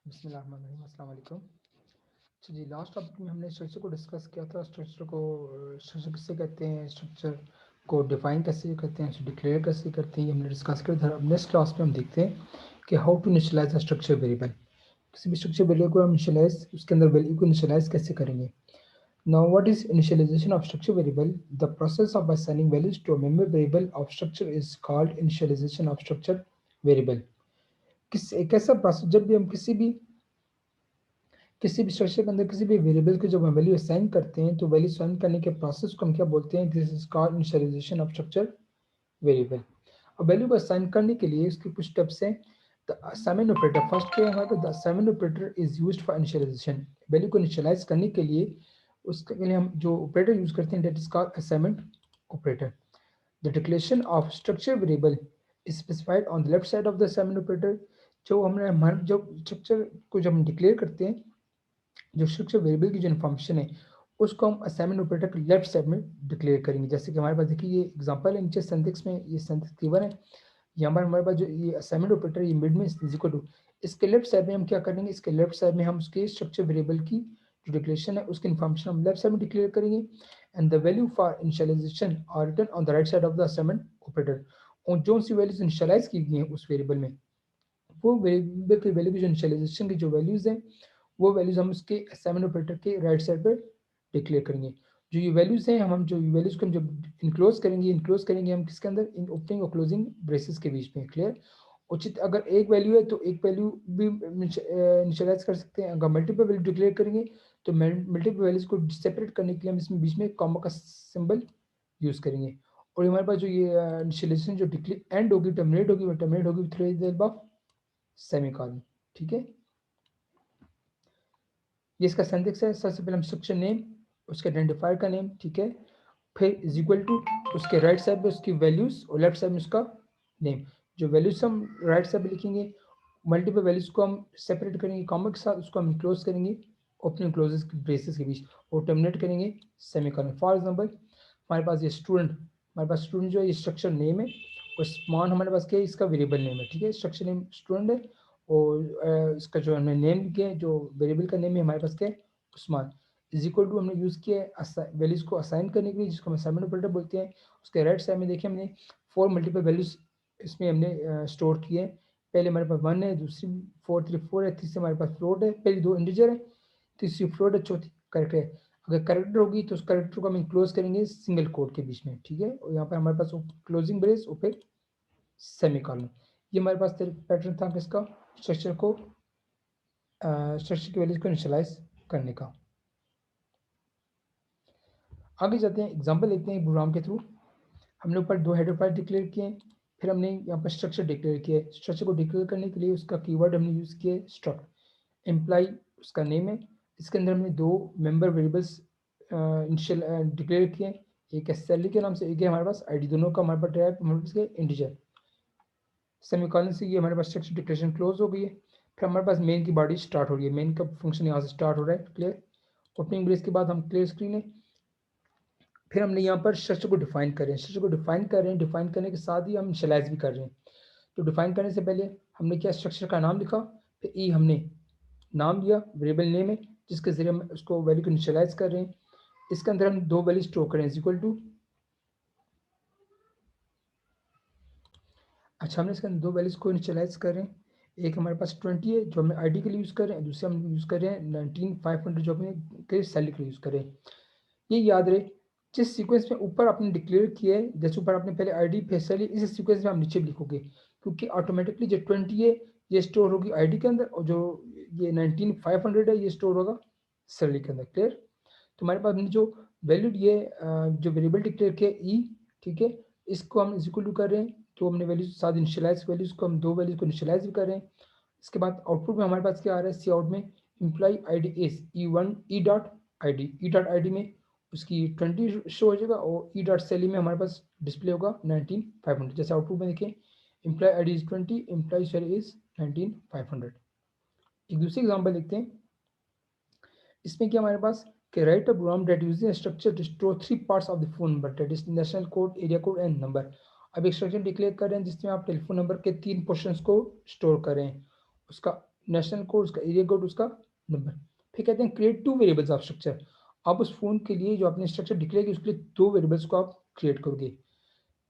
बिस्मिल्लाहिर्रहमानिर्रहीम, अस्सलाम वालेकुम। अच्छा जी, लास्ट टॉपिक में हमने स्ट्रक्चर को डिस्कस किया था। स्ट्रक्चर किससे कहते हैं, स्ट्रक्चर को डिफाइन कैसे करते हैं, डिक्लेयर कैसे करते हैं, ये हमने डिस्कस किया था। अब नेक्स्ट क्लास में हम देखते हैं कि how to initialise a structure variable. किसी भी स्ट्रक्चर वेरिएबल को हम इनिशियलाइज, उसके अंदर वैल्यू को इनिशियलाइज कैसे करेंगे। Now what is initialisation of structure variable? The process of assigning values to a memory variable of structure is called initialisation of structure variable. एक ऐसा प्रोसेस, जब भी हम किसी भी स्ट्रक्चर के अंदर किसी भी वेरिएबल की जब हम वैल्यू असाइन करते हैं, तो वैल्यू असाइन करने के प्रोसेस को हम क्या बोलते हैं? This is called initialisation of structure variable. अब वैल्यू को असाइन करने के लिए इसके कुछ स्टेप्स हैं। द असाइनमेंट ऑपरेटर, फर्स्ट क्या है हमारे पास? The assignment operator is used for initialization. Value को इनिशियलाइज करने के लिए उसके लिए हम जो ऑपरेटर यूज करते हैं, that is called assignment operator. The declaration of structure variable is specified on the left side of the assignment operator. जो हमने हमारे जो स्ट्रक्चर को जब हम डिक्लेयर करते हैं, जो स्ट्रक्चर वेरिएबल की जो इन्फॉर्मेशन है, उसको हम असाइनमेंट ऑपरेटर के लेफ्ट साइड में डिक्लेयर करेंगे। जैसे कि हमारे पास देखिए ये एग्जांपल है नीचे सिंटैक्स में, ये सिंटैक्स गिवन है। यहाँ पर हमारे पास जो ये असाइनमेंट ऑपरेटर, ये मिड में इज इक्वल टू, इसके लेफ्ट साइड में हम क्या करेंगे? इसके लेफ्ट साइड में हम उसके स्ट्रक्चर वेरिएबल की जो डिक्लेरेशन है, उसकी इन्फॉर्मेशन हम लेफ्ट साइड में डिक्लेयर करेंगे। And the value for initialisation are written on the right side of the assignment operator. और जो सी वैल्यूज इनिशियलाइज की गई हैं उस वेरिएबल में, वो वेरिएबल की वैल्यू की जो इनिशियलाइजेशन की जो वैल्यूज हैं, वो वैल्यूज हम उसके असाइनमेंट ऑपरेटर के राइट साइड पर डिक्लेयर करेंगे। जो ये वैल्यूज हैं, हम जो वैल्यूज को हम जब इनक्लोज करेंगे हम किसके अंदर? इन ओपनिंग और क्लोजिंग ब्रेसेस के बीच में। क्लियर? उचित अगर एक वैल्यू है तो एक वैल्यू भी इनिशियलाइज कर सकते हैं। अगर मल्टीपल वैल्यू डिक्लेयर करेंगे तो मल्टीपल वैल्यूज को सेपरेट करने के लिए हम इसमें बीच में कॉमा का सिंबल यूज करेंगे। और हमारे पास जो ये इनिशियलाइजेशन जो डिक्लेयर एंड होगी, टर्मिनेट होगी थ्रू द ऑफ सेमीकोलन। ठीक है, ये इसका सिंटैक्स है। सबसे पहले हम स्ट्रक्चर नेम, उसके आइडेंटिफायर का नेम, ठीक है, फिर इज इक्वल टू, उसके राइट साइड पे उसकी वैल्यूज और लेफ्ट साइड में उसका नेम। जो वैल्यूज हम राइट साइड पे लिखेंगे, मल्टीपल वैल्यूज को हम सेपरेट करेंगे कॉमा के साथ, उसको हम क्लोज करेंगे ओपनिंग क्लोजेस ब्रेसेस के बीच, और टर्मिनेट करेंगे सेमीकोलन। फॉर एग्जांपल हमारे पास ये स्टूडेंट, हमारे पास स्टूडेंट जो है ये स्ट्रक्चर नेम है, और स्मान हमारे पास क्या है? इसका वेरिएबल नेम है। ठीक है, स्ट्रक्चर नेम स्टूडेंट है, और इसका जो हमने नेम किया है, जो वेरिएबल का नेम है हमारे पास क्या है? उस्मान। इज इक्वल टू हमने यूज़ किया है वैल्यूज को असाइन करने के लिए, जिसको हम असाइनमेंट ऑपरेटर बोलते हैं। उसके राइट साइड में देखिए हमने 4 मल्टीपल वैल्यूज इसमें हमने स्टोर किए हैं। पहले हमारे पास 1 है, दूसरी 4 है, तीसरी हमारे पास फ्लोट है, पहली 2 इंटीजर है, तीसरी फ्लोट है, चौथी करेक्टर है। अगर करेक्टर होगी तो उस करेक्टर को हम क्लोज करेंगे सिंगल कोट के बीच में। ठीक है, और यहाँ पर हमारे पास क्लोजिंग ब्रेस और फिर सेमीकोलन। ये हमारे पास पैटर्न था किसका? स्ट्रक्चर को स्ट्रक्चर की वैल्यूज को इनिशियलाइज करने का। आगे जाते हैं, एग्जांपल लेते हैं प्रोग्राम के थ्रू। हमने ऊपर 2 हेडर फाइल डिक्लेयर किए हैं, फिर हमने यहाँ पर स्ट्रक्चर डिक्लेयर किया है। स्ट्रक्चर को डिक्लेयर करने के लिए उसका कीवर्ड हमने यूज़ किया है स्ट्रक्ट। एम्प्लॉय उसका नेम है, इसके अंदर हमने 2 मेंबर वेरिएबल्स इनिशियल डिक्लेयर किए हैं। एक है सैलरी के नाम से, एक है हमारे पास आईडी, दोनों का हमारे पास टाइप हमारे पास इंटीजर। सेमीकोलन से ये हमारे पास स्ट्रक्चर डिक्लेरेशन क्लोज हो गई है। फिर हमारे पास मेन की बॉडी स्टार्ट हो रही है, मेन का फंक्शन यहाँ से स्टार्ट हो रहा है। क्लियर? ओपनिंग ब्रेस के बाद हम क्लियर स्क्रीन है। फिर हमने यहाँ पर स्ट्रक्चर को डिफाइन कर रहे हैं, स्ट्रक्चर को डिफाइन कर रहे हैं, डिफाइन करने के साथ ही हम इनिशियलाइज भी कर रहे हैं। तो डिफाइन करने से पहले हमने क्या? स्ट्रक्चर का नाम लिखा, फिर ई हमने नाम दिया, वेरिएबल नेम है, जिसके जरिए हम उसको वैल्यू को इनिशियलाइज कर रहे हैं। इसके अंदर हम 2 वैल्यू स्टोर करें, इक्वल टू। अच्छा, हमने इसके अंदर 2 वैल्यूज को इनिशियलाइज कर रहे हैं। एक हमारे पास 20 है जो हमने आईडी के लिए यूज़ कर रहे हैं, दूसरे हम यूज़ कर रहे हैं 19500 जो अपने सैलरी के लिए यूज़ कर रहे हैं। ये याद रहे, जिस सीक्वेंस में ऊपर आपने डिक्लेयर किया है, जैसे ऊपर आपने पहले आईडी फिर सैलरी, इस सीक्वेंस में आप नीचे भी लिखोगे, क्योंकि ऑटोमेटिकली जो 20 है ये स्टोर होगी आईडी के अंदर, और जो ये 19500 है ये स्टोर होगा सैलरी के अंदर। क्लियर? तो हमारे पास हमने जो वैल्यू ये जो वेरिएबल डिक्लेयर किया ई, ठीक है, इसको हम इक्वल टू कर रहे हैं। तो हमने वैल्यूज साथ इनिशियलाइज वैल्यूज को हम 2 वैल्यूज को इनिशियलाइज भी कर रहे हैं। इसके बाद आउटपुट में हमारे पास क्या आ रहा है? सी आउट में employee ID is E dot I D में उसकी 20 शो हो जाएगा, और ई डॉट सैलरी में हमारे पास डिस्प्ले होगा 19500। जैसे आउटपुट में देखिए, employee I D is 20, employee salary is 19500। एक दूसरी एग्जाम्पल देखते हैं। इसमें क्या हमारे पास कि write a program that using structure to store 3 parts of the phone number, that is national code, area code and number. अब एक स्ट्रक्चर डिक्लेयर कर रहे हैं जिसमें आप टेलीफोन नंबर के 3 पोर्शंस को स्टोर कर रहे हैं। उसका नेशनल कोड, उसका एरिया कोड, उसका नंबर। फिर कहते हैं create two variables of structure. आप उस फोन के लिए जो आपने स्ट्रक्चर डिक्लेयर किया उसके लिए दो वेरिएबल्स को आप क्रिएट करोगे।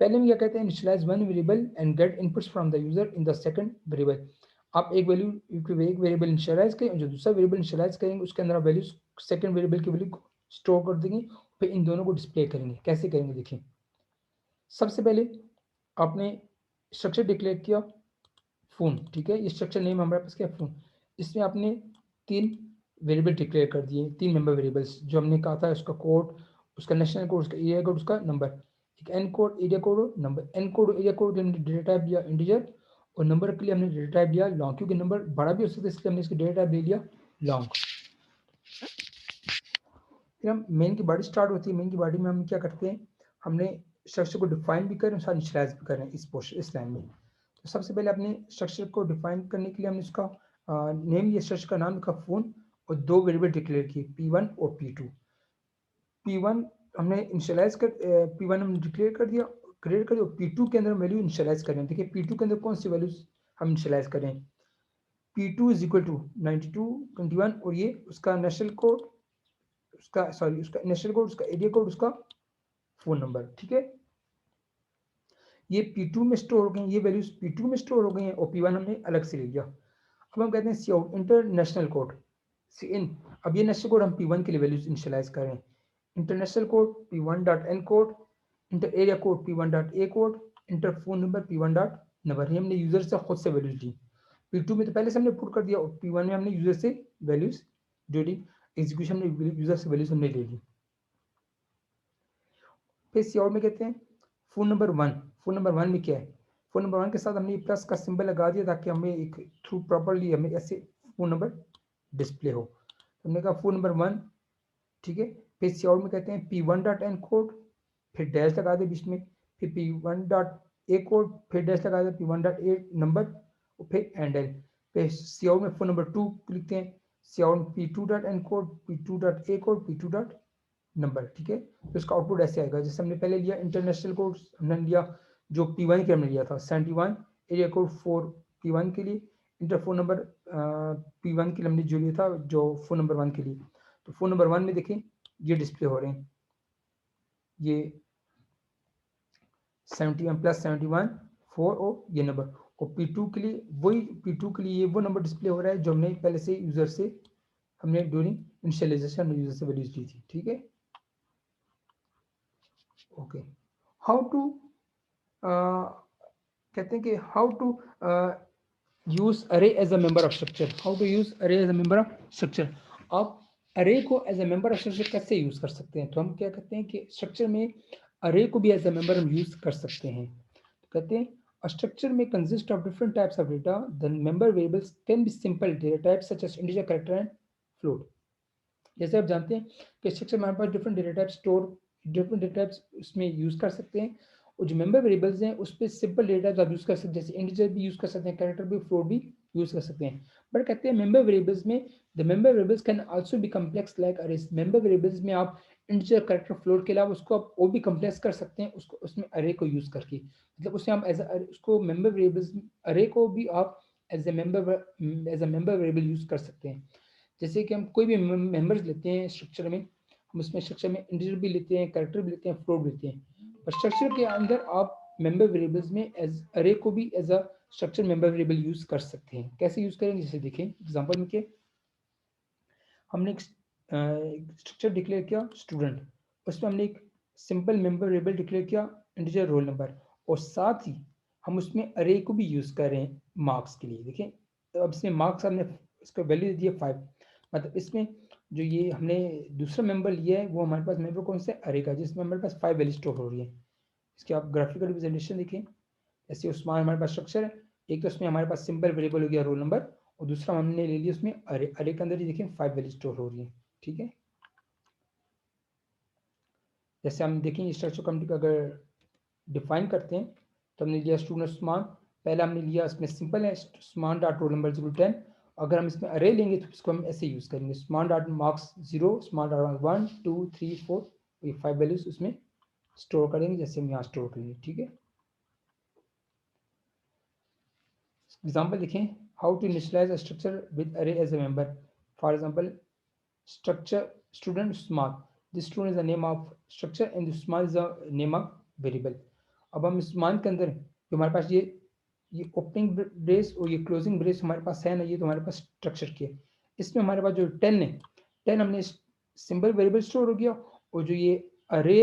पहले में क्या कहते हैं, initialise one variable and get inputs from the user in the second variable. आप एक वेरिएबल इनिशियलाइज करें, जो दूसरा वेरिएबल इनिशियलाइज करेंगे उसके अंदर आप वैल्यूज सेकंड वेरिएबल की वैल्यू स्टोर कर देंगे, फिर इन दोनों को डिस्प्ले करेंगे। कैसे करेंगे देखिए। सबसे पहले आपने स्ट्रक्चर डिक्लेयर किया फोन, ठीक है, ये स्ट्रक्चर नेम हमारे पास क्या है, फोन। इसमें आपने तीन वेरिएबल डिक्लेयर कर दिए, तीन मेंबर वेरिएबल्स जो हमने कहा था, उसका कोड, उसका नेशनल कोड, उसका एरिया कोड, उसका नंबर। एक एन कोड, एरिया कोड और नंबर। एन कोड और एरिया कोड हमने डेटा टाइप लिया इंटीजर, और नंबर के लिए हमने डेटा टाइप लिया लॉन्ग, क्योंकि नंबर बड़ा भी हो सकता है इसलिए हमने इसका डेटा टाइप ले लिया लॉन्ग। फिर हम मेन की बॉडी स्टार्ट होती है। मेन की बॉडी में हम क्या करते हैं, हमने स्ट्रक्चर को डिफाइन भी करें और इनिशियलाइज भी करें इस पोर्शन, इस लाइन में। तो सबसे पहले अपने स्ट्रक्चर को डिफाइन करने के लिए हमने इसका नेम लिया, स्ट्रक्चर का नाम लिखा फोन, और दो वेरिएबल डिक्लेयर किए P1 और P2। P1 हमने इनिशियलाइज कर, P1 हमने डिक्लेयर कर दिया, क्रिएट कर दिया। P2 के अंदर वैल्यू इनिशियलाइज करें। देखिए P2 के अंदर कौन सी वैल्यूज हम इनिशियलाइज करें। P2 इज इक्वल टू 92 21, और ये उसका नेशनल कोड, उसका सॉरी उसका नेशनल कोड, उसका एरिया कोड, उसका फोन नंबर, ठीक है। ये P2 में स्टोर हो गए, ये वैल्यूज P2 में स्टोर हो गई हैं, और P1 हमने अलग से ले लिया। अब हम कहते हैं C out international code, C in. अब ये नेशनल कोड हम P1 के लिए वैल्यूज इनिशियलाइज करें। International code P1 dot N code, inter area code P1 dot A code, inter phone number P1 dot number. ये हमने यूजर से खुद से वैल्यूज दी। P2 में तो पहले से हमने पुट कर दिया, और P1 में हमने यूजर से वैल्यूज ड्यूरिंग एग्जीक्यूशन में यूजर से वैल्यूज हमने ले ली। फिर सी आउट में कहते हैं phone number one. Phone number one में क्या है, फोन नंबर वन के साथ हमने प्लस का सिंबल लगा दिया ताकि हमें एक थ्रू प्रॉपरली हमें ऐसे फोन नंबर डिस्प्ले हो। हमने कहा फोन नंबर वन, ठीक है। फिर सी आउट में कहते हैं P1 डॉट एन कोड, फिर डैश लगा दे बीच में, फिर P1 डॉट ए कोड, फिर डैश लगा दे P1 डॉट ए नंबर, और फिर एंडल। फिर सी आउट में फोन नंबर टू लिखते हैं, सी आउट में P2 dot N code, P2 dot A code, P2 dot number, ठीक है। तो इसका आउटपुट ऐसे आएगा जैसे हमने पहले लिया इंटरनेशनल कोड, हमने लिया जो P1 के हमने लिया था 71, एरिया कोड 4 P1 के लिए, इंटर फोन नंबर P1 के लिए हमने जो लिया था जो फोन नंबर 1 के लिए। तो फोन नंबर 1 में देखें ये डिस्प्ले हो रहे हैं, ये 71 प्लस 71 4 और ये नंबर। और P2 के लिए वही, P2 के लिए वो नंबर डिस्प्ले हो रहा है जो हमने पहले से यूजर से हमने ड्यूरिंग इनिशियलाइजेशन यूजर से वैल्यूज ली थी, ठीक है। ओके, हाउ टू कहते हैं कि how to use array as a member of structure. How to use array as a member of structure. आप अरे को as a member of structure कैसे यूज कर सकते हैं। तो हम क्या कहते हैं कि स्ट्रक्चर में अरे को भी एज अ मेंबर हम यूज कर सकते हैं। तो कहते हैं a structure may consist of different types of data. The member variables can be simple data types such as integer, character and float. जैसे आप जानते हैं कि स्ट्रक्चर में हमारे पास different data type store, different data types उसमें use कर सकते हैं, और जो मेंबर वेरिएबल्स हैं उस पर सिंपल डेटा टाइप्स आप यूज कर सकते हैं, जैसे इंटीजर भी यूज कर सकते हैं, कैरेक्टर भी, फ्लोट भी यूज कर सकते हैं। बट कहते हैं मेंबर वेरिएबल्स में the member variables can also be complex like arrays. Member variables में आप इंटीजर, कैरेक्टर, फ्लोट के अलावा उसको आप और भी कम्प्लेक्स कर सकते हैं, उसको उसमें अरे को यूज करके। मतलब उसमें आप एज उसको मेंबर वेरिएबल्स अरे को भी आप as a member variable use कर सकते हैं। जैसे कि हम कोई भी मेंबर्स लेते हैं स्ट्रक्चर में, हम उसमें स्ट्रक्चर में इंटीजर भी लेते हैं, कैरेक्टर भी लेते हैं, फ्लोट भी लेते हैं। और स्ट्रक्चर के अंदर आप मेंबर वेरिएबल्स में एज अरे को भी as a structure member variable use कर सकते हैं। कैसे यूज करेंगे, जैसे देखें एग्जांपल में, के हमने एक स्ट्रक्चर डिक्लेयर किया स्टूडेंट, उसमें हमने एक सिंपल मेंबर वेरिएबल डिक्लेयर किया इंटीजर रोल नंबर, और साथ ही हम उसमें अरे को भी यूज कर रहे हैं मार्क्स के लिए। देखें तो अब इसमें मार्क्स हमने इसका वैल्यू दे दिया 5, मतलब इसमें जो ये हमने दूसरा मेंबर लिया है वो हमारे पास मेंबर कौन सा है, अरे का, जिसमें हमारे पास 5 वैल्यू स्टोर हो रही है। इसके आप ग्राफिकल रिप्रेजेंटेशन देखें, ऐसे उस्मान हमारे पास स्ट्रक्चर है, एक तो उसमें हमारे पास सिंपल वेरिएबल हो गया रोल नंबर, और दूसरा हमने ले लिया उसमें अरे। अरे के अंदर ही देखें 5 वैल्यू स्टोर हो रही है, ठीक है। जैसे हम देखें स्ट्रक्चर को हम अगर डिफाइन करते हैं तो हमने लिया स्टूडेंट उस्मान, पहला हमने लिया इसमें सिंपल है उस्मान डॉट रोल नंबर 010। अगर हम इसमें अरे लेंगे तो इसको हम ऐसे यूज करेंगे Usman dot marks 0, Usman dot 1 2 3 4, ये 5 वैल्यूज उसमें स्टोर करेंगे जैसे हम यहाँ स्टोर करेंगे, ठीक है। एग्जाम्पल देखें, how to initialize a structure with array as a member. For example, structure student Usman. This student is the name of structure and Usman is the name of variable. अब हम Usman के अंदर जो हमारे पास ये opening brace और ये closing brace हमारे पास है ना, ये तो हमारे पास स्ट्रक्चर की है। इसमें हमारे पास जो 10 है, 10 हमने सिंबल वेरिएबल स्टोर हो गया, और जो ये अरे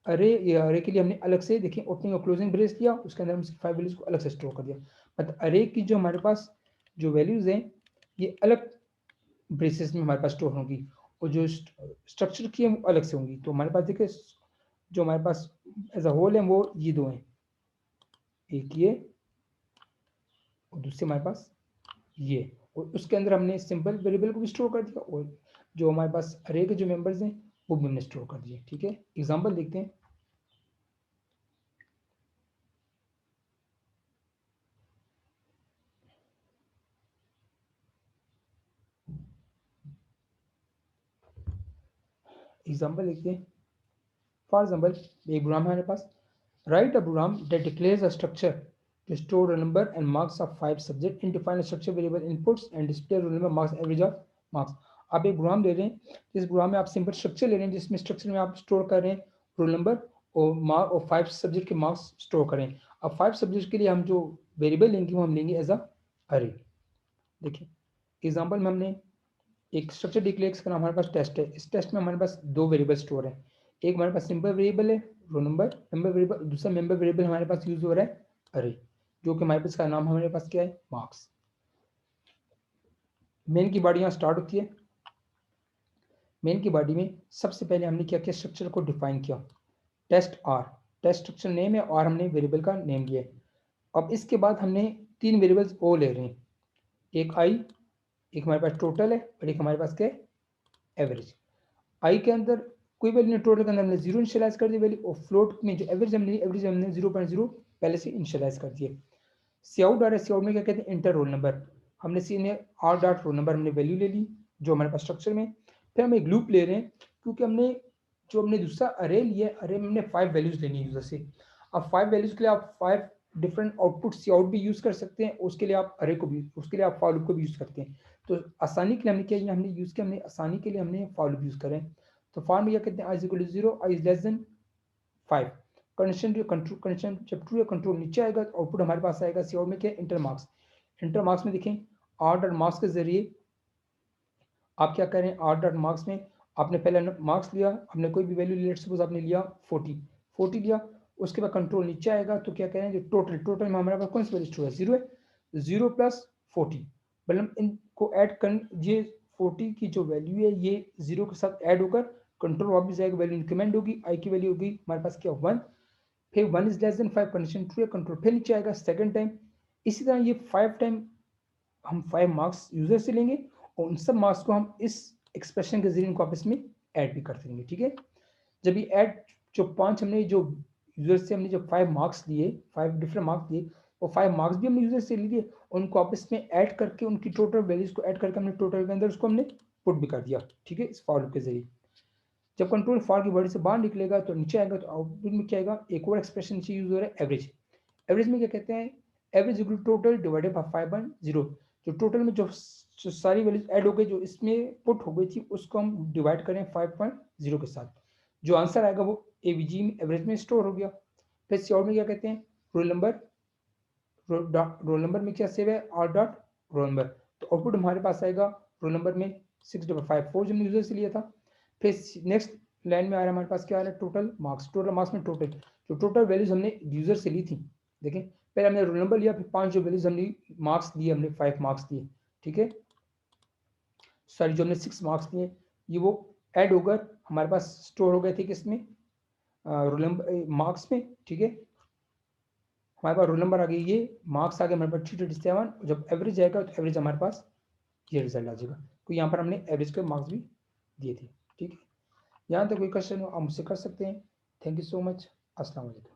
ये अरे के लिए हमने अलग से देखिए ओपनिंग और क्लोजिंग ब्रेस दिया, उसके अंदर हमने 5 वैल्यूज को अलग से स्टोर कर दिया। मतलब अरे की जो हमारे पास जो वैल्यूज हैं ये अलग ब्रेसेस में हमारे पास स्टोर होंगी, और जो स्ट्रक्चर की है वो अलग से होंगी। तो हमारे पास देखिए जो हमारे पास एज अ होल है वो ये दो हैं, एक ये और दूसरे हमारे पास ये, और उसके अंदर हमने सिंपल वेरिएबल को भी स्टोर कर दिया, और जो हमारे पास अरे के जो मेंबर्स हैं वो भी हमने स्टोर कर दिए। ठीक है, एग्जांपल देखते हैं। एग्जांपल देखते हैं। फॉर एग्जांपल एक प्रोग्राम है हमारे पास, right a program that declares a structure to store roll number and marks of 5 subject and define a structure variable inputs and display roll number marks average of marks। आप एक programme ले रहे हैं, जिस programme में आप simple structure ले रहे हैं, जिसमें स्ट्रक्चर में आप स्टोर कर रहे हैं रोल नंबर और मार्क और 5 सब्जेक्ट के मार्क्स स्टोर करें। अब 5 सब्जेक्ट के लिए हम जो वेरिएबल लेंगे वो हम लेंगे एज अ अरे। देखिए एग्जांपल में हमने एक स्ट्रक्चर डिक्लेयर करना, हमारे पास टेस्ट है, इस टेस्ट में हमारे पास दो वेरिएबल स्टोर है, एक हमारे पास सिंपल वेरिएबल है रोल नंबर मेंबर वेरिएबल, दूसरा मेंबर वेरिएबल हमारे पास यूज हो रहा है अरे, जो कि हमारे पास का नाम हमारे पास क्या है मार्क्स। मेन की बॉडी यहाँ स्टार्ट होती है। मेन की बॉडी में सबसे पहले हमने क्या किया, स्ट्रक्चर को डिफाइन किया, test R, test structure name है और हमने वेरिएबल का नेम दिया है। अब इसके बाद हमने तीन वेरिएबल्स ओ ले रहे हैं, एक आई, एक हमारे पास टोटल है और एक हमारे पास क्या है एवरेज। आई के अंदर कोई वैल्यू नहीं, टोटल के अंदर हमने 0 इनिशियलाइज कर दी वैल्यू, और फ्लोट में जो एवरेज हमने 0.0 पहले से इनिशियलाइज कर दिए। सी आउट आ रहा है, सी आउट में क्या कहते हैं इंटर रोल नंबर, हमने सी में आर डॉट रोल नंबर हमने वैल्यू ले ली जो हमारे पास स्ट्रक्चर में। फिर हम एक लूप ले रहे हैं, क्योंकि हमने दूसरा अरे लिया, अरे में हमने 5 वैल्यूज लेनी है यूजर से। अब 5 वैल्यूज के लिए आप 5 डिफरेंट आउटपुट सी आउट भी यूज कर सकते हैं, उसके लिए आप अरे को भी, उसके लिए आप फॉर लूप को भी यूज करते हैं। तो आसानी के लिए हमने क्या हमने यूज किया, हमने आसानी के लिए हमने फॉर लूप यूज करें। तो फॉर में क्या कहते हैं I is equal to 0, I is less than 5, condition जो कंट्रोल कंडीशन जब ट्रू या कंट्रोल नीचे आएगा तो आउटपुट हमारे पास आएगा सी आउट में क्या इंटर मार्क्स। इंटर मार्क्स में देखें आर डॉट मार्क्स के जरिए आप क्या करें, आर डॉट मार्क्स में आपने पहले मार्क्स लिया, आपने कोई भी वैल्यू लिया, सपोज आपने लिया 40 लिया, उसके बाद कंट्रोल नीचे आएगा तो क्या करें, जो टोटल में हमारे पास कौन सी वैल्यू स्टोर है 0 है, 0 प्लस 40, मतलब इनको ऐड कर, ये 40 की जो वैल्यू है ये 0 के साथ ऐड होकर कंट्रोल वापस जाएगा, वैल्यू इंक्रीमेंट होगी, आई की वैल्यू होगी हमारे पास क्या 1, फिर 1 is less than 5 condition true है, कंट्रोल फिर नीचे आएगा सेकंड टाइम। इसी तरह ये 5 टाइम हम 5 मार्क्स यूजर से लेंगे और उन सब मार्क्स को हम इस एक्सप्रेशन के जरिए इनको आपस में ऐड भी कर देंगे। ठीक है, जब ये ऐड जो 5 हमने जो यूजर से हमने जो 5 मार्क्स लिए, 5 डिफरेंट मार्क्स लिए, वो 5 मार्क्स भी हमने यूजर से लिए, उनको आपस में ऐड करके उनकी टोटल वैल्यूज को ऐड करके हमने टोटल के अंदर उसको हमने पुट भी कर दिया। ठीक है, इस फॉर लूप के जरिए जब कंट्रोल फॉर की बॉडी से बाहर निकलेगा तो नीचे आएगा, तो आउटपुट में क्या आएगा, एक और एक्सप्रेशन नीचे यूज हो रहा है एवरेज। एवरेज में क्या कहते हैं, average equal total divided by 5/0, जो टोटल में जो सारी वैल्यूज ऐड हो गई जो इसमें पुट हो गई थी उसको हम डिवाइड करें 5.0 के साथ, जो आंसर आएगा वो एवीजी में एवरेज में स्टोर हो गया। फिर सी आउट में क्या कहते हैं, रोल नंबर, रोल नंबर में क्या सेव है आर डॉट रोल नंबर, तो आउटपुट हमारे पास आएगा रोल नंबर में 6554 जो हमने यूजर से लिया था। फिर नेक्स्ट लाइन में आ रहा है हमारे पास क्या आ रहा है टोटल मार्क्स, टोटल मार्क्स में टोटल जो टोटल वैल्यूज हमने यूजर से ली थी, देखें पहले हमने रोल नंबर लिया, फिर 5 जो वैल्यूज हमने मार्क्स लिए, हमने 5 मार्क्स दिए। ठीक है, सॉरी जो हमने 6 मार्क्स लिए ये वो ऐड होकर हमारे पास स्टोर हो गए थे किसमें, रोल नंबर मार्क्स में। ठीक है, हमारे पास रोल नंबर आ गई, ये मार्क्स आ गए हमारे पास 327, जब एवरेज आएगा तो एवरेज हमारे पास ये रिजल्ट आ जाएगा, तो यहाँ पर हमने एवरेज के मार्क्स भी दिए थे। ठीक है, यहाँ तक कोई क्वेश्चन हो आप मुझसे कर सकते हैं। थैंक यू सो मच, अस्सलाम वालेकुम।